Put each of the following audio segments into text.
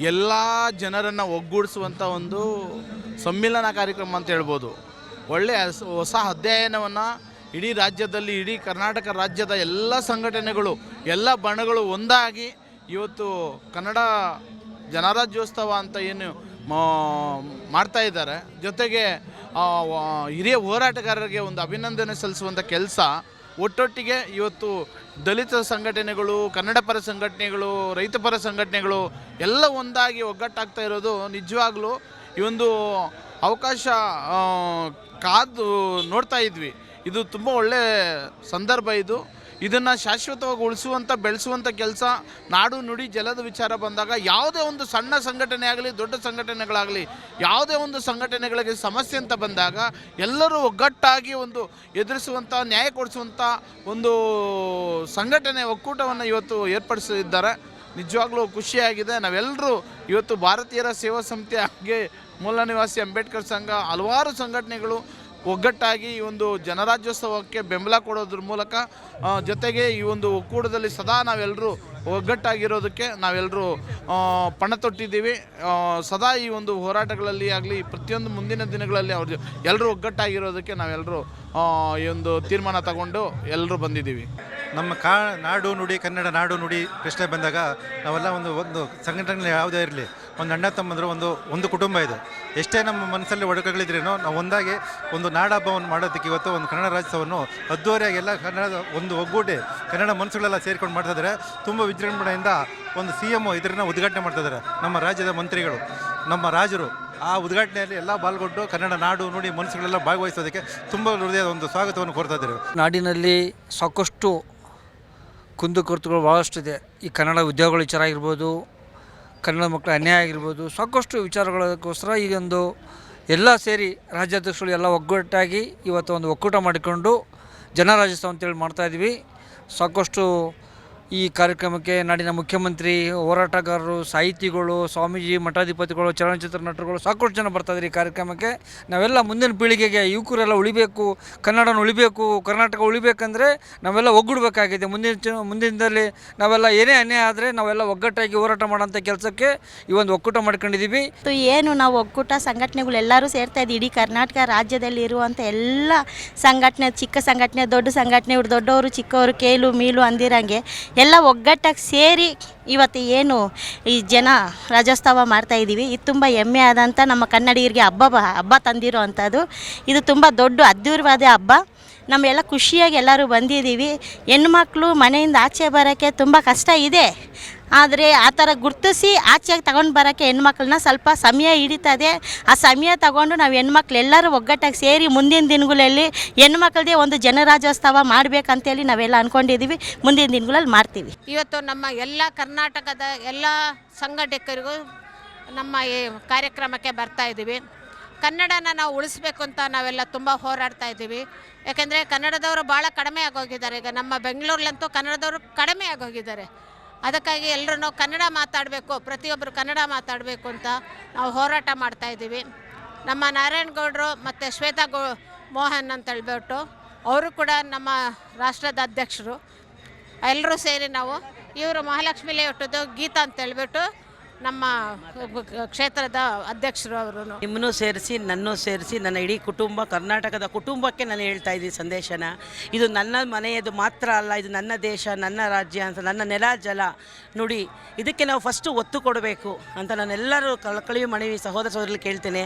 ಎಲ್ಲ ಜನರನ್ನು ಒಗ್ಗೂಡಿಸುವಂಥ ಒಂದು ಸಮ್ಮಿಲನ ಕಾರ್ಯಕ್ರಮ ಅಂತ ಹೇಳ್ಬೋದು. ಒಳ್ಳೆಯ ಹೊಸ ಅಧ್ಯಯನವನ್ನು ಇಡೀ ರಾಜ್ಯದಲ್ಲಿ, ಇಡೀ ಕರ್ನಾಟಕ ರಾಜ್ಯದ ಎಲ್ಲ ಸಂಘಟನೆಗಳು, ಎಲ್ಲ ಬಣಗಳು ಒಂದಾಗಿ ಇವತ್ತು ಕನ್ನಡ ಗಣರಾಜ್ಯೋತ್ಸವ ಅಂತ ಏನು ಮಾಡ್ತಾ ಇದ್ದಾರೆ. ಜೊತೆಗೆ ಹಿರಿಯ ಹೋರಾಟಗಾರರಿಗೆ ಒಂದು ಅಭಿನಂದನೆ ಸಲ್ಲಿಸುವಂಥ ಕೆಲಸ ಒಟ್ಟೊಟ್ಟಿಗೆ ಇವತ್ತು ದಲಿತ ಸಂಘಟನೆಗಳು, ಕನ್ನಡ ಪರ ಸಂಘಟನೆಗಳು, ರೈತ ಪರ ಸಂಘಟನೆಗಳು ಎಲ್ಲ ಒಂದಾಗಿ ಒಗ್ಗಟ್ಟಾಗ್ತಾ ಇರೋದು ನಿಜವಾಗ್ಲೂ ಈ ಒಂದು ಅವಕಾಶ ಕಾದು ನೋಡ್ತಾ ಇದ್ವಿ. ಇದು ತುಂಬ ಒಳ್ಳೆಯ ಸಂದರ್ಭ. ಇದನ್ನು ಶಾಶ್ವತವಾಗಿ ಉಳಿಸುವಂಥ, ಬೆಳೆಸುವಂಥ ಕೆಲಸ ನಾಡು ನುಡಿ ಜಲದ ವಿಚಾರ ಬಂದಾಗ ಯಾವುದೇ ಒಂದು ಸಣ್ಣ ಸಂಘಟನೆ ಆಗಲಿ, ದೊಡ್ಡ ಸಂಘಟನೆಗಳಾಗಲಿ, ಯಾವುದೇ ಒಂದು ಸಂಘಟನೆಗಳಿಗೆ ಸಮಸ್ಯೆ ಅಂತ ಬಂದಾಗ ಎಲ್ಲರೂ ಒಗ್ಗಟ್ಟಾಗಿ ಒಂದು ಎದುರಿಸುವಂಥ, ನ್ಯಾಯ ಕೊಡಿಸುವಂಥ ಒಂದು ಸಂಘಟನೆ ಒಕ್ಕೂಟವನ್ನು ಇವತ್ತು ಏರ್ಪಡಿಸಿದ್ದಾರೆ. ನಿಜವಾಗ್ಲೂ ಖುಷಿಯಾಗಿದೆ. ನಾವೆಲ್ಲರೂ ಇವತ್ತು ಭಾರತೀಯರ ಸೇವಾ ಸಮಿತಿ ಹಾಗೆ ಮೂಲ ನಿವಾಸಿ ಅಂಬೇಡ್ಕರ್ ಸಂಘ, ಹಲವಾರು ಸಂಘಟನೆಗಳು ಒಗ್ಗಟ್ಟಾಗಿ ಈ ಒಂದು ಗಣರಾಜ್ಯೋತ್ಸವಕ್ಕೆ ಬೆಂಬಲ ಕೊಡೋದ್ರ ಮೂಲಕ, ಜೊತೆಗೆ ಈ ಒಂದು ಒಕ್ಕೂಟದಲ್ಲಿ ಸದಾ ನಾವೆಲ್ಲರೂ ಒಗ್ಗಟ್ಟಾಗಿರೋದಕ್ಕೆ ನಾವೆಲ್ಲರೂ ಪಣ ತೊಟ್ಟಿದ್ದೀವಿ. ಸದಾ ಈ ಒಂದು ಹೋರಾಟಗಳಲ್ಲಿ ಆಗಲಿ, ಪ್ರತಿಯೊಂದು ಮುಂದಿನ ದಿನಗಳಲ್ಲಿ ಅವ್ರು ಎಲ್ಲರೂ ಒಗ್ಗಟ್ಟಾಗಿರೋದಕ್ಕೆ ನಾವೆಲ್ಲರೂ ಈ ಒಂದು ತೀರ್ಮಾನ ತಗೊಂಡು ಎಲ್ಲರೂ ಬಂದಿದ್ದೀವಿ. ನಮ್ಮ ನಾಡು ನುಡಿ, ಕನ್ನಡ ನಾಡು ನುಡಿ ಪ್ರಶ್ನೆ ಬಂದಾಗ ನಾವೆಲ್ಲ ಒಂದು ಸಂಘಟನೆ ಯಾವುದೇ ಇರಲಿ, ಒಂದು ಅಣ್ಣ ತಮ್ಮಂದರು ಒಂದು ಕುಟುಂಬ ಇದು. ಎಷ್ಟೇ ನಮ್ಮ ಮನಸ್ಸಲ್ಲಿ ಒಡಕುಗಳಿದ್ರೇನೋ ನಾವು ಒಂದಾಗಿ ಒಂದು ನಾಡಹಬ್ಬವನ್ನು ಮಾಡೋದಕ್ಕೆ ಇವತ್ತು ಒಂದು ಕನ್ನಡ ರಾಜ್ಯೋತ್ಸವವನ್ನು ಅದ್ದೂರಿಯಾಗಿ ಎಲ್ಲ ಕನ್ನಡದ ಒಂದು ಒಗ್ಗೂಡಿ ಕನ್ನಡ ಮನಸ್ಸುಗಳೆಲ್ಲ ಸೇರ್ಕೊಂಡು ಮಾಡ್ತಾಯಿದ್ದಾರೆ. ತುಂಬ ವಿಜೃಂಭಣೆಯಿಂದ ಒಂದು CM ಇದನ್ನು ಉದ್ಘಾಟನೆ ಮಾಡ್ತಾಯಿದ್ದಾರೆ. ನಮ್ಮ ರಾಜ್ಯದ ಮಂತ್ರಿಗಳು, ನಮ್ಮ ರಾಜರು ಆ ಉದ್ಘಾಟನೆಯಲ್ಲಿ ಎಲ್ಲ ಪಾಲ್ಗೊಂಡು ಕನ್ನಡ ನಾಡು ನುಡಿ ಮನಸ್ಸುಗಳೆಲ್ಲ ಭಾಗವಹಿಸೋದಕ್ಕೆ ತುಂಬ ಹೃದಯದ ಒಂದು ಸ್ವಾಗತವನ್ನು ಕೋರ್ತಾ ಇದ್ದಾರೆ. ನಾಡಿನಲ್ಲಿ ಸಾಕಷ್ಟು ಕುಂದುಕೊರತೆಗಳು ಭಾಳಷ್ಟಿದೆ. ಈ ಕನ್ನಡ ಉದ್ಯೋಗಗಳ ವಿಚಾರ ಆಗಿರ್ಬೋದು, ಕನ್ನಡ ಮಕ್ಕಳ ಅನ್ಯಾಯ ಆಗಿರ್ಬೋದು, ಸಾಕಷ್ಟು ವಿಚಾರಗಳಿಗೋಸ್ಕರ ಈಗೊಂದು ಎಲ್ಲ ಸೇರಿ ರಾಜ್ಯಾಧ್ಯಕ್ಷರು ಎಲ್ಲ ಒಗ್ಗಟ್ಟಾಗಿ ಇವತ್ತು ಒಂದು ಒಕ್ಕೂಟ ಮಾಡಿಕೊಂಡು ಗಣರಾಜ್ಯೋತ್ಸವ ಅಂತೇಳಿ ಮಾಡ್ತಾಯಿದ್ವಿ. ಸಾಕಷ್ಟು ಈ ಕಾರ್ಯಕ್ರಮಕ್ಕೆ ನಾಡಿನ ಮುಖ್ಯಮಂತ್ರಿ, ಹೋರಾಟಗಾರರು, ಸಾಹಿತಿಗಳು, ಸ್ವಾಮೀಜಿ, ಮಠಾಧಿಪತಿಗಳು, ಚಲನಚಿತ್ರ ನಟರುಗಳು ಸಾಕಷ್ಟು ಜನ ಬರ್ತಾಯಿದ್ರು ಈ ಕಾರ್ಯಕ್ರಮಕ್ಕೆ. ನಾವೆಲ್ಲ ಮುಂದಿನ ಪೀಳಿಗೆಗೆ ಯುವಕರೆಲ್ಲ ಉಳಿಬೇಕು, ಕನ್ನಡನ ಉಳಿಬೇಕು, ಕರ್ನಾಟಕ ಉಳಿಬೇಕಂದ್ರೆ ನಾವೆಲ್ಲ ಒಗ್ಗೂಡಬೇಕಾಗಿದೆ. ಮುಂದಿನದಲ್ಲಿ ನಾವೆಲ್ಲ ಏನೇ ಅನ್ಯಾಯ ಆದರೆ ನಾವೆಲ್ಲ ಒಗ್ಗಟ್ಟಾಗಿ ಹೋರಾಟ ಮಾಡೋಂಥ ಕೆಲಸಕ್ಕೆ ಈ ಒಂದು ಒಕ್ಕೂಟ ಮಾಡ್ಕೊಂಡಿದ್ದೀವಿ. ಏನು ನಾವು ಒಕ್ಕೂಟ ಸಂಘಟನೆಗಳೆಲ್ಲರೂ ಸೇರ್ತಾ ಇದ್ದೀವಿ. ಇಡೀ ಕರ್ನಾಟಕ ರಾಜ್ಯದಲ್ಲಿ ಇರುವಂಥ ಎಲ್ಲ ಸಂಘಟನೆ, ಚಿಕ್ಕ ಸಂಘಟನೆ, ದೊಡ್ಡ ಸಂಘಟನೆ, ಇವ್ರು ದೊಡ್ಡವರು ಚಿಕ್ಕವರು, ಕೇಲು ಮೀಲು ಅಂದಿರಂಗೆ ಎಲ್ಲ ಒಗ್ಗಟ್ಟಾಗಿ ಸೇರಿ ಇವತ್ತು ಏನು ಈ ರಾಜ್ಯೋತ್ಸವ ಮಾಡ್ತಾಯಿದ್ದೀವಿ. ಇದು ತುಂಬ ಹೆಮ್ಮೆ ಆದಂಥ ನಮ್ಮ ಕನ್ನಡಿಗರಿಗೆ ಹಬ್ಬ ತಂದಿರೋ ಅಂಥದ್ದು. ಇದು ತುಂಬ ದೊಡ್ಡ ಅದ್ಧೂರಿಯಾದ ಹಬ್ಬ. ನಮ್ಮೆಲ್ಲ ಖುಷಿಯಾಗಿ ಎಲ್ಲರೂ ಬಂದಿದ್ದೀವಿ. ಹೆಣ್ಮಕ್ಳು ಮನೆಯಿಂದ ಆಚೆ ಬರೋಕ್ಕೆ ತುಂಬ ಕಷ್ಟ ಇದೆ. ಆದರೆ ಆ ಥರ ಗುರ್ತಿಸಿ ಆಚೆಗೆ ತಗೊಂಡು ಬರೋಕ್ಕೆ ಹೆಣ್ಮಕ್ಳನ್ನ ಸ್ವಲ್ಪ ಸಮಯ ಹಿಡಿತದೆ. ಆ ಸಮಯ ತಗೊಂಡು ನಾವು ಹೆಣ್ಮಕ್ಳು ಎಲ್ಲರೂ ಒಗ್ಗಟ್ಟಾಗಿ ಸೇರಿ ಮುಂದಿನ ದಿನಗಳಲ್ಲಿ ಹೆಣ್ಮಕ್ಳದೇ ಒಂದು ಗಣರಾಜ್ಯೋತ್ಸವ ಮಾಡಬೇಕಂತೇಳಿ ನಾವೆಲ್ಲ ಅಂದ್ಕೊಂಡಿದ್ದೀವಿ. ಮುಂದಿನ ದಿನಗಳಲ್ಲಿ ಮಾಡ್ತೀವಿ. ಇವತ್ತು ನಮ್ಮ ಎಲ್ಲ ಕರ್ನಾಟಕದ ಎಲ್ಲ ಸಂಘಟಕರಿಗೂ ನಮ್ಮ ಈ ಕಾರ್ಯಕ್ರಮಕ್ಕೆ ಬರ್ತಾಯಿದ್ದೀವಿ. ಕನ್ನಡನ ನಾವು ಉಳಿಸ್ಬೇಕು ಅಂತ ನಾವೆಲ್ಲ ತುಂಬ ಹೋರಾಡ್ತಾ ಇದ್ದೀವಿ. ಯಾಕೆಂದರೆ ಕನ್ನಡದವರು ಭಾಳ ಕಡಿಮೆ ಆಗೋಗಿದ್ದಾರೆ. ಈಗ ನಮ್ಮ ಬೆಂಗಳೂರಲ್ಲಂತೂ ಕನ್ನಡದವರು ಕಡಿಮೆ ಆಗೋಗಿದ್ದಾರೆ. ಅದಕ್ಕಾಗಿ ಎಲ್ಲರೂ ಕನ್ನಡ ಮಾತಾಡಬೇಕು, ಪ್ರತಿಯೊಬ್ಬರು ಕನ್ನಡ ಮಾತಾಡಬೇಕು ಅಂತ ನಾವು ಹೋರಾಟ ಮಾಡ್ತಾಯಿದ್ದೀವಿ. ನಮ್ಮ ನಾರಾಯಣಗೌಡರು ಮತ್ತು ಶ್ವೇತಾ ಮೋಹನ್ ಅಂತ ಹೇಳ್ಬಿಟ್ಟು ಅವರು ಕೂಡ ನಮ್ಮ ರಾಷ್ಟ್ರದ ಅಧ್ಯಕ್ಷರು. ಎಲ್ಲರೂ ಸೇರಿ ನಾವು ಇವರು ಮಹಾಲಕ್ಷ್ಮಿ ಲೇಔಟದ್ದು ಗೀತಾ ಅಂತ ಹೇಳ್ಬಿಟ್ಟು ನಮ್ಮ ಕ್ಷೇತ್ರದ ಅಧ್ಯಕ್ಷರು. ಅವರು ನಿಮ್ಮನ್ನು ಸೇರಿಸಿ ನನ್ನೂ ಸೇರಿಸಿ ನನ್ನ ಇಡೀ ಕುಟುಂಬ, ಕರ್ನಾಟಕದ ಕುಟುಂಬಕ್ಕೆ ನಾನು ಹೇಳ್ತಾ ಇದ್ದೀನಿ ಸಂದೇಶನ. ಇದು ನನ್ನ ಮನೆಯದು ಮಾತ್ರ ಅಲ್ಲ, ಇದು ನನ್ನ ದೇಶ, ನನ್ನ ರಾಜ್ಯ ಅಂತ, ನನ್ನ ನೆಲ ಜಲ ನುಡಿ, ಇದಕ್ಕೆ ನಾವು ಫಸ್ಟು ಒತ್ತು ಕೊಡಬೇಕು ಅಂತ ನಾನೆಲ್ಲರೂ ಕಳಕಳಿ ಮನವಿ ಸಹೋದರ ಸಹೋದರಲ್ಲಿ ಕೇಳ್ತೇನೆ.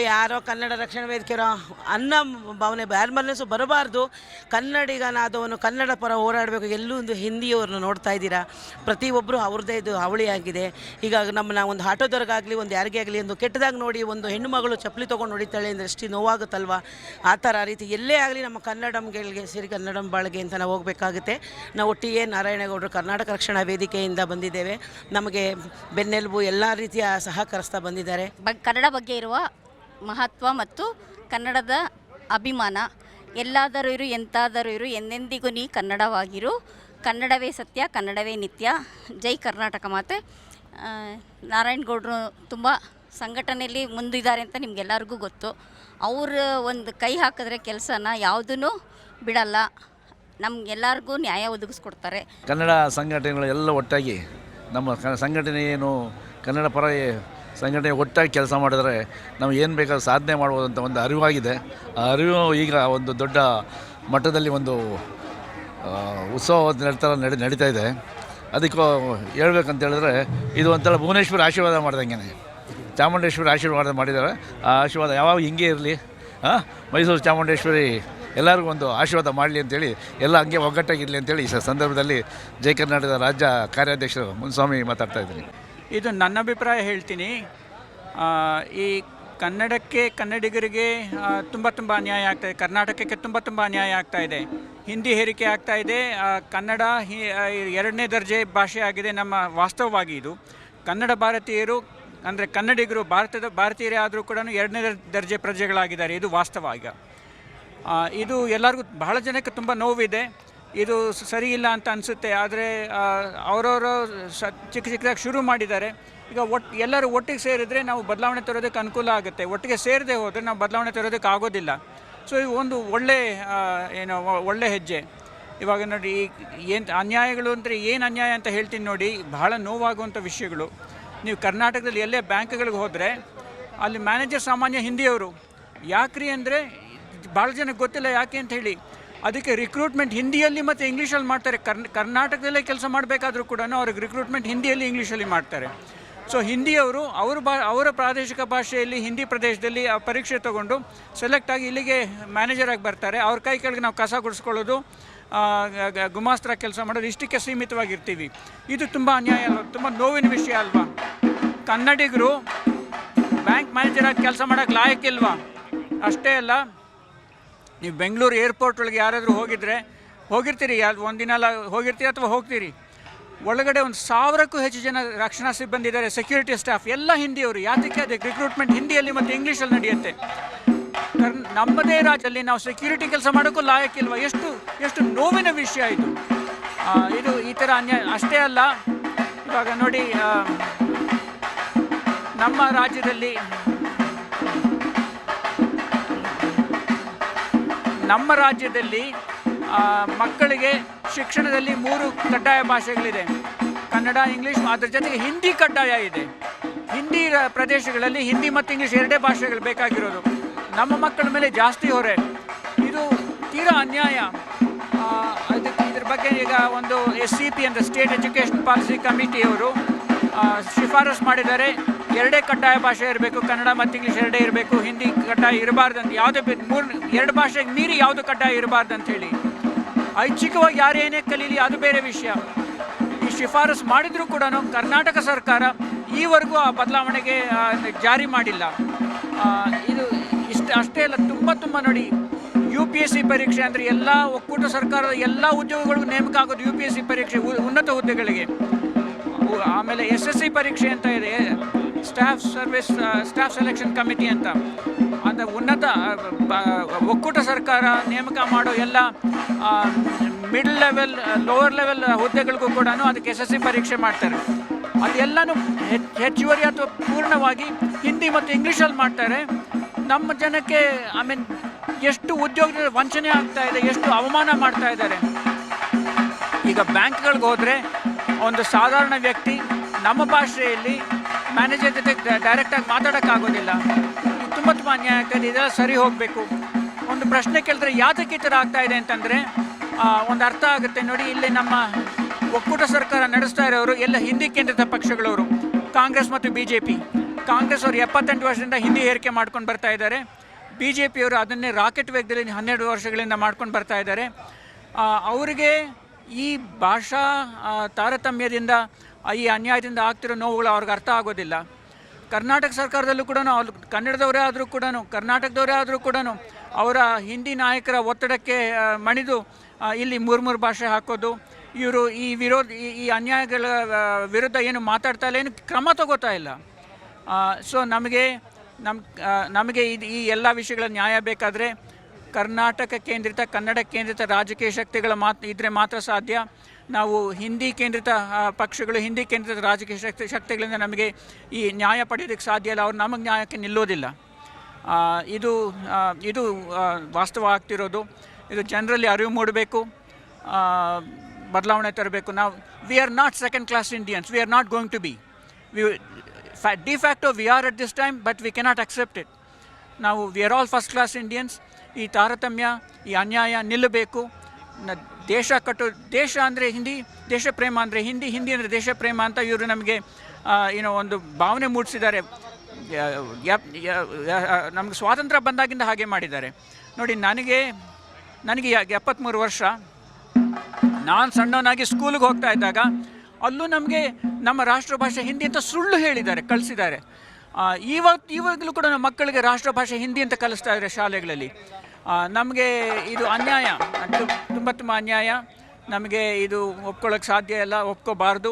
ಯಾರೋ ಕನ್ನಡ ರಕ್ಷಣಾ ವೇದಿಕೆಯರೋ ಅನ್ನೋ ಭಾವನೆ ಯಾರ ಮನಸ್ಸು ಬರಬಾರ್ದು. ಕನ್ನಡಿಗನಾದವನು ಕನ್ನಡ ಪರ ಹೋರಾಡಬೇಕು. ಎಲ್ಲೂ ಒಂದು ಹಿಂದಿಯವ್ರನ್ನ ನೋಡ್ತಾ ಇದ್ದೀರಾ, ಪ್ರತಿಯೊಬ್ಬರು ಅವ್ರದ್ದೇ ಇದು ಹಾವಳಿಯಾಗಿದೆ. ಈಗ ನಮ್ಮನ್ನ ಒಂದು ಆಟೋದವ್ರಿಗಾಗಲಿ, ಒಂದು ಯಾರಿಗೇ ಆಗಲಿ ಒಂದು ಕೆಟ್ಟದಾಗಿ ನೋಡಿ ಒಂದು ಹೆಣ್ಣು ಮಗಳು ಚಪ್ಪಲಿ ತೊಗೊಂಡು ಹೊಡಿತಾಳೆ ಅಂದರೆ ಎಷ್ಟು ನೋವಾಗುತ್ತಲ್ವ. ಆ ಥರ ರೀತಿ ಎಲ್ಲೇ ಆಗಲಿ ನಮ್ಮ ಕನ್ನಡಂಗಳಿಗೆ ಸೇರಿ ಕನ್ನಡಂ ಬಾಳ್ಗೆ ಅಂತ ನಾವು ಹೋಗಬೇಕಾಗುತ್ತೆ. ನಾವು ಒಟ್ಟಿಗೆ ನಾರಾಯಣಗೌಡರು ಕರ್ನಾಟಕ ರಕ್ಷಣಾ ವೇದಿಕೆಯಿಂದ ಬಂದಿದ್ದೇವೆ. ನಮಗೆ ಬೆನ್ನೆಲುಬು ಎಲ್ಲ ರೀತಿಯ ಸಹಕರಿಸ್ತಾ ಬಂದಿದ್ದಾರೆ. ಕನ್ನಡ ಬಗ್ಗೆ ಇರುವ ಮಹತ್ವ ಮತ್ತು ಕನ್ನಡದ ಅಭಿಮಾನ, ಎಲ್ಲಾದರೂ ಇರು ಎಂತಾದರೂ ಇರು ಎಂದೆಂದಿಗೂ ನೀ ಕನ್ನಡವಾಗಿರು, ಕನ್ನಡವೇ ಸತ್ಯ ಕನ್ನಡವೇ ನಿತ್ಯ, ಜೈ ಕರ್ನಾಟಕ ಮಾತೆ. ನಾರಾಯಣಗೌಡರು ತುಂಬ ಸಂಘಟನೆಯಲ್ಲಿ ಮುಂದಿದ್ದಾರೆ ಅಂತ ನಿಮಗೆಲ್ಲರಿಗೂ ಗೊತ್ತು. ಅವರು ಒಂದು ಕೈ ಹಾಕಿದ್ರೆ ಕೆಲಸನ ಯಾವುದೂ ಬಿಡಲ್ಲ, ನಮಗೆಲ್ಲರಿಗೂ ನ್ಯಾಯ ಒದಗಿಸ್ಕೊಡ್ತಾರೆ. ಕನ್ನಡ ಸಂಘಟನೆಗಳು ಎಲ್ಲ ಒಟ್ಟಾಗಿ ನಮ್ಮ ಸಂಘಟನೆ ಏನು ಕನ್ನಡ ಪರ ಸಂಘಟನೆ ಒಟ್ಟಾಗಿ ಕೆಲಸ ಮಾಡಿದರೆ ನಾವು ಏನು ಬೇಕಾದ್ರೂ ಸಾಧನೆ ಮಾಡ್ಬೋದು ಅಂತ ಒಂದು ಅರಿವಾಗಿದೆ. ಆ ಅರಿವು ಈಗ ಒಂದು ದೊಡ್ಡ ಮಟ್ಟದಲ್ಲಿ ಒಂದು ಉತ್ಸವ ನಡೀತಾ ಇದೆ. ಅದಕ್ಕೆ ಹೇಳ್ಬೇಕಂತ ಹೇಳಿದ್ರೆ ಇದು ಒಂಥರ ಭುವನೇಶ್ವರಿ ಆಶೀರ್ವಾದ ಮಾಡ್ದಂಗೆ, ಚಾಮುಂಡೇಶ್ವರಿ ಆಶೀರ್ವಾದ ಮಾಡಿದ್ದಾರೆ. ಆ ಆಶೀರ್ವಾದ ಯಾವಾಗ ಹಿಂಗೆ ಇರಲಿ, ಮೈಸೂರು ಚಾಮುಂಡೇಶ್ವರಿ ಎಲ್ಲರಿಗೂ ಒಂದು ಆಶೀರ್ವಾದ ಮಾಡಲಿ ಅಂತೇಳಿ, ಎಲ್ಲ ಹಂಗೆ ಒಗ್ಗಟ್ಟಾಗಿರಲಿ ಅಂತೇಳಿ ಈ ಸಂದರ್ಭದಲ್ಲಿ ಜಯ ಕರ್ನಾಟಕದ ರಾಜ್ಯ ಕಾರ್ಯಾಧ್ಯಕ್ಷರು ಮುನ್ಸ್ವಾಮಿ ಮಾತಾಡ್ತಾ ಇದ್ದೀನಿ. ಇದು ನನ್ನ ಅಭಿಪ್ರಾಯ ಹೇಳ್ತೀನಿ. ಈ ಕನ್ನಡಕ್ಕೆ, ಕನ್ನಡಿಗರಿಗೆ ತುಂಬ ಅನ್ಯಾಯ ಆಗ್ತಾಯಿದೆ. ಕರ್ನಾಟಕಕ್ಕೆ ತುಂಬ ಅನ್ಯಾಯ ಆಗ್ತಾಯಿದೆ. ಹಿಂದಿ ಹೇರಿಕೆ ಆಗ್ತಾಯಿದೆ. ಕನ್ನಡ ಎರಡನೇ ದರ್ಜೆ ಭಾಷೆ ಆಗಿದೆ ನಮ್ಮ ವಾಸ್ತವವಾಗಿ. ಇದು ಕನ್ನಡ ಭಾರತೀಯರು ಅಂದರೆ ಕನ್ನಡಿಗರು ಭಾರತೀಯರೇ ಆದರೂ ಕೂಡ ಎರಡನೇ ದರ್ಜೆ ಪ್ರಜೆಗಳಾಗಿದ್ದಾರೆ. ಇದು ವಾಸ್ತವ. ಈಗ ಇದು ಎಲ್ಲರಿಗೂ ಬಹಳ ಜನಕ್ಕೆ ತುಂಬ ನೋವಿದೆ. ಇದು ಸರಿ ಇಲ್ಲ ಅಂತ ಅನಿಸುತ್ತೆ. ಆದರೆ ಅವರವರು ಚಿಕ್ಕದಾಗಿ ಶುರು ಮಾಡಿದ್ದಾರೆ. ಈಗ ಎಲ್ಲರೂ ಒಟ್ಟಿಗೆ ಸೇರಿದರೆ ನಾವು ಬದಲಾವಣೆ ತರೋದಕ್ಕೆ ಅನುಕೂಲ ಆಗುತ್ತೆ. ಒಟ್ಟಿಗೆ ಸೇರದೆ ಹೋದರೆ ನಾವು ಬದಲಾವಣೆ ತರೋದಕ್ಕೆ ಆಗೋದಿಲ್ಲ. ಸೊ ಇದು ಒಂದು ಒಳ್ಳೆ ಹೆಜ್ಜೆ. ಇವಾಗ ನೋಡಿ, ಏನು ಅನ್ಯಾಯಗಳು ಅಂದರೆ ಏನು ಅನ್ಯಾಯ ಅಂತ ಹೇಳ್ತೀನಿ ನೋಡಿ. ಬಹಳ ನೋವಾಗುವಂಥ ವಿಷಯಗಳು. ನೀವು ಕರ್ನಾಟಕದಲ್ಲಿ ಎಲ್ಲೇ ಬ್ಯಾಂಕ್ಗಳಿಗೆ ಹೋದರೆ ಅಲ್ಲಿ ಮ್ಯಾನೇಜರ್ ಸಾಮಾನ್ಯ ಹಿಂದಿಯವರು. ಯಾಕ್ರಿ ಅಂದರೆ ಭಾಳ ಜನಕ್ಕೆ ಗೊತ್ತಿಲ್ಲ ಯಾಕೆ ಅಂತ ಹೇಳಿ. ಅದಕ್ಕೆ ರಿಕ್ರೂಟ್ಮೆಂಟ್ ಹಿಂದಿಯಲ್ಲಿ ಮತ್ತು ಇಂಗ್ಲೀಷಲ್ಲಿ ಮಾಡ್ತಾರೆ. ಕರ್ನಾಟಕದಲ್ಲೇ ಕೆಲಸ ಮಾಡಬೇಕಾದ್ರೂ ಕೂಡ ಅವ್ರಿಗೆ ರಿಕ್ರೂಟ್ಮೆಂಟ್ ಹಿಂದಿಯಲ್ಲಿ ಇಂಗ್ಲೀಷಲ್ಲಿ ಮಾಡ್ತಾರೆ. ಸೊ ಹಿಂದಿಯವರು ಅವರ ಪ್ರಾದೇಶಿಕ ಭಾಷೆಯಲ್ಲಿ ಹಿಂದಿ ಪ್ರದೇಶದಲ್ಲಿ ಆ ಪರೀಕ್ಷೆ ತೊಗೊಂಡು ಸೆಲೆಕ್ಟ್ ಆಗಿ ಇಲ್ಲಿಗೆ ಮ್ಯಾನೇಜರಾಗಿ ಬರ್ತಾರೆ. ಅವ್ರ ಕೈ ಕೆಳಗೆ ನಾವು ಕಸ ಗುಡಿಸ್ಕೊಳ್ಳೋದು, ಗುಮಾಸ್ತರ ಕೆಲಸ ಮಾಡೋದು, ಇಷ್ಟಕ್ಕೆ ಸೀಮಿತವಾಗಿರ್ತೀವಿ. ಇದು ತುಂಬ ಅನ್ಯಾಯ ಅಲ್ವಾ, ತುಂಬ ನೋವಿನ ವಿಷಯ ಅಲ್ವಾ? ಕನ್ನಡಿಗರು ಬ್ಯಾಂಕ್ ಮ್ಯಾನೇಜರಾಗಿ ಕೆಲಸ ಮಾಡೋಕ್ಕೆ ಲಾಯಕ್ಕಿಲ್ವಾ? ಅಷ್ಟೇ ಅಲ್ಲ, ನೀವು ಬೆಂಗಳೂರು ಏರ್ಪೋರ್ಟ್ ಒಳಗೆ ಯಾರಾದರೂ ಹೋಗಿರ್ತೀರಿ, ಒಂದಿನ ಹೋಗಿರ್ತೀರಿ ಅಥವಾ ಹೋಗ್ತೀರಿ. ಒಳಗಡೆ 1000ಕ್ಕೂ ಹೆಚ್ಚು ಜನ ರಕ್ಷಣಾ ಸಿಬ್ಬಂದಿ ಇದ್ದಾರೆ, ಸೆಕ್ಯೂರಿಟಿ ಸ್ಟಾಫ್ ಎಲ್ಲ ಹಿಂದಿಯವರು. ಯಾತಕ್ಕೆ? ಅದಕ್ಕೆ ರಿಕ್ರೂಟ್ಮೆಂಟ್ ಹಿಂದಿಯಲ್ಲಿ ಮತ್ತು ಇಂಗ್ಲೀಷಲ್ಲಿ ನಡೆಯುತ್ತೆ. ನಮ್ಮದೇ ರಾಜ್ಯದಲ್ಲಿ ನಾವು ಸೆಕ್ಯೂರಿಟಿ ಕೆಲಸ ಮಾಡೋಕ್ಕೂ ಲಾಯಕ್ಕಿಲ್ವ? ಎಷ್ಟು ನೋವಿನ ವಿಷಯ ಇದು ಈ ಥರ ಅನ್ಯಾಯ. ಅಷ್ಟೇ ಅಲ್ಲ, ಇವಾಗ ನೋಡಿ, ನಮ್ಮ ರಾಜ್ಯದಲ್ಲಿ ಮಕ್ಕಳಿಗೆ ಶಿಕ್ಷಣದಲ್ಲಿ 3 ಕಡ್ಡಾಯ ಭಾಷೆಗಳಿದೆ: ಕನ್ನಡ, ಇಂಗ್ಲೀಷ್, ಅದರ ಜೊತೆಗೆ ಹಿಂದಿ ಕಡ್ಡಾಯ ಇದೆ. ಹಿಂದಿ ಪ್ರದೇಶಗಳಲ್ಲಿ ಹಿಂದಿ ಮತ್ತು ಇಂಗ್ಲೀಷ್ ಎರಡೇ ಭಾಷೆಗಳು ಬೇಕಾಗಿರೋದು. ನಮ್ಮ ಮಕ್ಕಳ ಮೇಲೆ ಜಾಸ್ತಿ ಹೊರೆ. ಇದು ತೀರಾ ಅನ್ಯಾಯ. ಇದ್ರ ಬಗ್ಗೆ ಈಗ ಒಂದು SCP ಅಂದರೆ ಸ್ಟೇಟ್ ಎಜುಕೇಷನ್ ಪಾಲಿಸಿ ಕಮಿಟಿಯವರು ಶಿಫಾರಸು ಮಾಡಿದ್ದಾರೆ. ಎರಡೇ ಕಡ್ಡಾಯ ಭಾಷೆ ಇರಬೇಕು, ಕನ್ನಡ ಮತ್ತು ಇಂಗ್ಲೀಷ್ ಎರಡೇ ಇರಬೇಕು, ಹಿಂದಿ ಕಡ್ಡಾಯ ಇರಬಾರ್ದಂತ. ಯಾವುದೇ 2 ಭಾಷೆಗೆ ಮೀರಿ ಯಾವುದು ಕಡ್ಡಾಯ ಇರಬಾರ್ದಂಥೇಳಿ. ಐಚ್ಛಿಕವಾಗಿ ಯಾರೇನೇ ಕಲೀಲಿ, ಅದು ಬೇರೆ ವಿಷಯ. ಈ ಶಿಫಾರಸು ಮಾಡಿದರೂ ಕೂಡ ಕರ್ನಾಟಕ ಸರ್ಕಾರ ಈವರೆಗೂ ಆ ಬದಲಾವಣೆಗೆ ಜಾರಿ ಮಾಡಿಲ್ಲ. ಇದು ಅಷ್ಟೇ ಅಲ್ಲ, ತುಂಬ ನೋಡಿ, UPSC ಪರೀಕ್ಷೆ ಅಂದರೆ ಎಲ್ಲ ಒಕ್ಕೂಟ ಸರ್ಕಾರದ ಎಲ್ಲ ಉದ್ಯೋಗಗಳಿಗೂ ನೇಮಕ ಆಗೋದು UPSC ಪರೀಕ್ಷೆ, ಉನ್ನತ ಹುದ್ದೆಗಳಿಗೆ. ಆಮೇಲೆ SSC ಪರೀಕ್ಷೆ ಅಂತ ಇದೆ, ಸ್ಟಾಫ್ ಸೆಲೆಕ್ಷನ್ ಕಮಿಟಿ ಅಂತ. ಅಂದರೆ ಉನ್ನತ ಒಕ್ಕೂಟ ಸರ್ಕಾರ ನೇಮಕ ಮಾಡೋ ಎಲ್ಲ ಮಿಡಲ್ ಲೆವೆಲ್, ಲೋವರ್ ಲೆವೆಲ್ ಹುದ್ದೆಗಳಿಗೂ ಕೂಡ ಅದಕ್ಕೆ SSC ಪರೀಕ್ಷೆ ಮಾಡ್ತಾರೆ. ಅದೆಲ್ಲನೂ ಹೆಚ್ಚುವರಿ ಅಥವಾ ಪೂರ್ಣವಾಗಿ ಹಿಂದಿ ಮತ್ತು ಇಂಗ್ಲೀಷಲ್ಲಿ ಮಾಡ್ತಾರೆ. ನಮ್ಮ ಜನಕ್ಕೆ ಎಷ್ಟು ಉದ್ಯೋಗದ ವಂಚನೆ ಆಗ್ತಾ ಇದೆ, ಎಷ್ಟು ಅವಮಾನ ಮಾಡ್ತಾ ಇದ್ದಾರೆ. ಈಗ ಬ್ಯಾಂಕ್ಗಳಿಗೆ ಹೋದರೆ ಒಂದು ಸಾಧಾರಣ ವ್ಯಕ್ತಿ ನಮ್ಮ ಭಾಷೆಯಲ್ಲಿ ಮ್ಯಾನೇಜರ್ ಜೊತೆ ಡೈರೆಕ್ಟಾಗಿ ಮಾತಾಡೋಕ್ಕಾಗೋದಿಲ್ಲ. ಇದು ತುಂಬ ಅನ್ಯಾಯ ಆಗ್ತಾಯಿದೆ. ಇದೆಲ್ಲ ಸರಿ ಹೋಗಬೇಕು. ಒಂದು ಪ್ರಶ್ನೆ ಕೇಳಿದ್ರೆ ಯಾತಕ್ಕೆ ಈ ಥರ ಆಗ್ತಾ ಇದೆ ಅಂತಂದರೆ ಒಂದು ಅರ್ಥ ಆಗುತ್ತೆ ನೋಡಿ. ಇಲ್ಲಿ ನಮ್ಮ ಒಕ್ಕೂಟ ಸರ್ಕಾರ ನಡೆಸ್ತಾ ಇರೋರು ಎಲ್ಲ ಹಿಂದಿ ಕೇಂದ್ರಿತ ಪಕ್ಷಗಳವರು, ಕಾಂಗ್ರೆಸ್ ಮತ್ತು BJP. ಕಾಂಗ್ರೆಸ್ ಅವರು 78 ವರ್ಷದಿಂದ ಹಿಂದಿ ಹೇರಿಕೆ ಮಾಡ್ಕೊಂಡು ಬರ್ತಾ ಇದ್ದಾರೆ. BJP ಅವರು ಅದನ್ನೇ ರಾಕೆಟ್ ವೇಗದಲ್ಲಿ 12 ವರ್ಷಗಳಿಂದ ಮಾಡ್ಕೊಂಡು ಬರ್ತಾ ಇದ್ದಾರೆ. ಅವರಿಗೆ ಈ ಭಾಷಾ ತಾರತಮ್ಯದಿಂದ, ಈ ಅನ್ಯಾಯದಿಂದ ಆಗ್ತಿರೋ ನೋವುಗಳು ಅವ್ರಿಗೆ ಅರ್ಥ ಆಗೋದಿಲ್ಲ. ಕರ್ನಾಟಕ ಸರ್ಕಾರದಲ್ಲೂ ಕೂಡ ಕನ್ನಡದವರೇ ಆದರೂ ಕೂಡ, ಕರ್ನಾಟಕದವರೇ ಆದರೂ ಕೂಡ ಅವರ ಹಿಂದಿ ನಾಯಕರ ಒತ್ತಡಕ್ಕೆ ಮಣಿದು ಇಲ್ಲಿ 3 ಭಾಷೆ ಹಾಕೋದು. ಇವರು ಈ ಅನ್ಯಾಯಗಳ ವಿರುದ್ಧ ಏನು ಮಾತಾಡ್ತಾ ಇಲ್ಲ, ಏನು ಕ್ರಮ ತಗೋತಾ ಇಲ್ಲ. ಸೊ ನಮಗೆ ಈ ಎಲ್ಲ ವಿಷಯಗಳ ನ್ಯಾಯ ಬೇಕಾದರೆ ಕರ್ನಾಟಕ ಕೇಂದ್ರಿತ, ಕನ್ನಡ ಕೇಂದ್ರಿತ ರಾಜಕೀಯ ಶಕ್ತಿಗಳ ಇದ್ದರೆ ಮಾತ್ರ ಸಾಧ್ಯ. ನಾವು ಹಿಂದಿ ಕೇಂದ್ರಿತ ಪಕ್ಷಗಳು, ಹಿಂದಿ ಕೇಂದ್ರಿತ ರಾಜಕೀಯ ಶಕ್ತಿಗಳಿಂದ ನಮಗೆ ಈ ನ್ಯಾಯ ಪಡೆಯೋದಕ್ಕೆ ಸಾಧ್ಯ ಇಲ್ಲ. ಅವ್ರು ನಮಗೆ ನ್ಯಾಯಕ್ಕೆ ನಿಲ್ಲೋದಿಲ್ಲ. ಇದು ವಾಸ್ತವ ಆಗ್ತಿರೋದು. ಇದು ಜನರಲ್ಲಿ ಅರಿವು ಮೂಡಬೇಕು, ಬದಲಾವಣೆ ತರಬೇಕು. We are not second class Indians, we are not going to be. De facto we are at this time, but we cannot accept it. ನಾವು we are all first class Indians. ಈ ತಾರತಮ್ಯ, ಈ ಅನ್ಯಾಯ ನಿಲ್ಲಬೇಕು. ದೇಶ ದೇಶ ಅಂದರೆ ಹಿಂದಿ, ದೇಶ ಪ್ರೇಮ ಅಂದರೆ ಹಿಂದಿ, ಹಿಂದಿ ಅಂದರೆ ದೇಶ ಪ್ರೇಮ ಅಂತ ಇವರು ನಮಗೆ ಒಂದು ಭಾವನೆ ಮೂಡಿಸಿದ್ದಾರೆ. ನಮಗೆ ಸ್ವಾತಂತ್ರ್ಯ ಬಂದಾಗಿಂದ ಹಾಗೆ ಮಾಡಿದ್ದಾರೆ ನೋಡಿ. ನನಗೆ 73 ವರ್ಷ. ನಾನು ಸಣ್ಣವನಾಗಿ ಸ್ಕೂಲಿಗೆ ಹೋಗ್ತಾ ಇದ್ದಾಗ ಅಲ್ಲೂ ನಮಗೆ ನಮ್ಮ ರಾಷ್ಟ್ರಭಾಷೆ ಹಿಂದಿ ಅಂತ ಸುಳ್ಳು ಹೇಳಿದ್ದಾರೆ, ಕಳಿಸಿದ್ದಾರೆ. ಇವಾಗಲೂ ಕೂಡ ನಮ್ಮ ಮಕ್ಕಳಿಗೆ ರಾಷ್ಟ್ರಭಾಷೆ ಹಿಂದಿ ಅಂತ ಕಲಿಸ್ತಾ ಇದ್ದಾರೆ ಶಾಲೆಗಳಲ್ಲಿ. ನಮಗೆ ಇದು ಅನ್ಯಾಯ, ತುಂಬ ಅನ್ಯಾಯ. ನಮಗೆ ಇದು ಒಪ್ಕೊಳ್ಳೋಕ್ಕೆ ಸಾಧ್ಯ ಇಲ್ಲ, ಒಪ್ಕೋಬಾರ್ದು.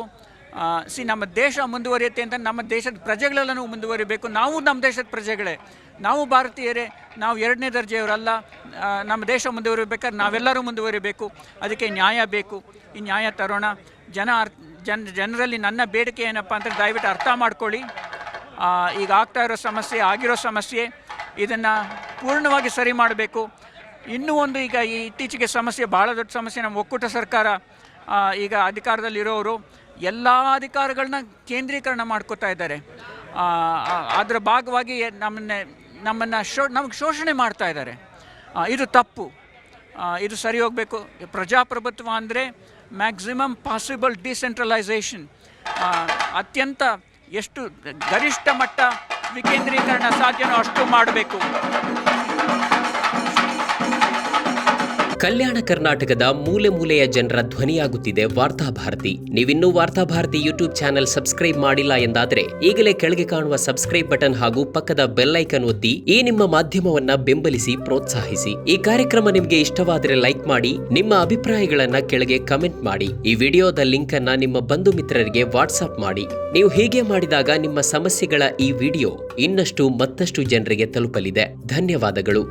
ನಮ್ಮ ದೇಶ ಮುಂದುವರಿಯುತ್ತೆ ಅಂತ ನಮ್ಮ ದೇಶದ ಪ್ರಜೆಗಳೆಲ್ಲನೂ ಮುಂದುವರಿಬೇಕು. ನಾವು ನಮ್ಮ ದೇಶದ ಪ್ರಜೆಗಳೇ, ನಾವು ಭಾರತೀಯರೇ, ನಾವು 2ನೇ ದರ್ಜೆಯವರಲ್ಲ. ನಮ್ಮ ದೇಶ ಮುಂದುವರಿಬೇಕಾದ್ರೆ ನಾವೆಲ್ಲರೂ ಮುಂದುವರಿಬೇಕು. ಅದಕ್ಕೆ ನ್ಯಾಯ ಬೇಕು. ಈ ನ್ಯಾಯ ತರೋಣ. ಜನರಲ್ಲಿ ನನ್ನ ಬೇಡಿಕೆ ಏನಪ್ಪ ಅಂತ ದಯವಿಟ್ಟು ಅರ್ಥ ಮಾಡ್ಕೊಳ್ಳಿ. ಈಗ ಆಗ್ತಾ ಇರೋ ಸಮಸ್ಯೆ, ಆಗಿರೋ ಸಮಸ್ಯೆ, ಇದನ್ನು ಪೂರ್ಣವಾಗಿ ಸರಿ ಮಾಡಬೇಕು. ಇನ್ನೂ ಒಂದು, ಈಗ ಈ ಇತ್ತೀಚೆಗೆ ಸಮಸ್ಯೆ, ಭಾಳ ದೊಡ್ಡ ಸಮಸ್ಯೆ, ನಮ್ಮ ಒಕ್ಕೂಟ ಸರ್ಕಾರ ಈಗ ಅಧಿಕಾರದಲ್ಲಿರೋರು ಎಲ್ಲ ಅಧಿಕಾರಗಳನ್ನ ಕೇಂದ್ರೀಕರಣ ಮಾಡ್ಕೋತಾ ಇದ್ದಾರೆ. ಅದರ ಭಾಗವಾಗಿ ನಮಗೆ ಶೋಷಣೆ ಮಾಡ್ತಾ ಇದ್ದಾರೆ. ಇದು ತಪ್ಪು, ಇದು ಸರಿ ಹೋಗಬೇಕು. ಪ್ರಜಾಪ್ರಭುತ್ವ ಅಂದರೆ ಮ್ಯಾಕ್ಸಿಮಮ್ ಪಾಸಿಬಲ್ ಡಿಸೆಂಟ್ರಲೈಸೇಷನ್, ಅತ್ಯಂತ ಎಷ್ಟು ಗರಿಷ್ಠ ಮಟ್ಟ ವಿಕೇಂದ್ರೀಕರಣ ಸಾಧ್ಯನೋ ಅಷ್ಟು ಮಾಡಬೇಕು. ಕಲ್ಯಾಣ ಕರ್ನಾಟಕದ ಮೂಲೆ ಮೂಲೆಯ ಜನರ ಧ್ವನಿಯಾಗುತ್ತಿದೆ ವಾರ್ತಾಭಾರತಿ. ನೀವಿನ್ನೂ ವಾರ್ತಾಭಾರತಿ ಯೂಟ್ಯೂಬ್ ಚಾನೆಲ್ ಸಬ್ಸ್ಕ್ರೈಬ್ ಮಾಡಿಲ್ಲ ಎಂದಾದರೆ ಈಗಲೇ ಕೆಳಗೆ ಕಾಣುವ ಸಬ್ಸ್ಕ್ರೈಬ್ ಬಟನ್ ಹಾಗೂ ಪಕ್ಕದ ಬೆಲ್ ಐಕನ್ ಒತ್ತಿ ಈ ನಿಮ್ಮ ಮಾಧ್ಯಮವನ್ನ ಬೆಂಬಲಿಸಿ, ಪ್ರೋತ್ಸಾಹಿಸಿ. ಈ ಕಾರ್ಯಕ್ರಮ ನಿಮಗೆ ಇಷ್ಟವಾದರೆ ಲೈಕ್ ಮಾಡಿ, ನಿಮ್ಮ ಅಭಿಪ್ರಾಯಗಳನ್ನ ಕೆಳಗೆ ಕಮೆಂಟ್ ಮಾಡಿ. ಈ ವಿಡಿಯೋದ ಲಿಂಕ್ ಅನ್ನ ನಿಮ್ಮ ಬಂಧು ಮಿತ್ರರಿಗೆ ವಾಟ್ಸ್ಆಪ್ ಮಾಡಿ. ನೀವು ಹೀಗೆ ಮಾಡಿದಾಗ ನಿಮ್ಮ ಸಮಸ್ಯೆಗಳ ಈ ವಿಡಿಯೋ ಮತ್ತಷ್ಟು ಜನರಿಗೆ ತಲುಪಲಿದೆ. ಧನ್ಯವಾದಗಳು.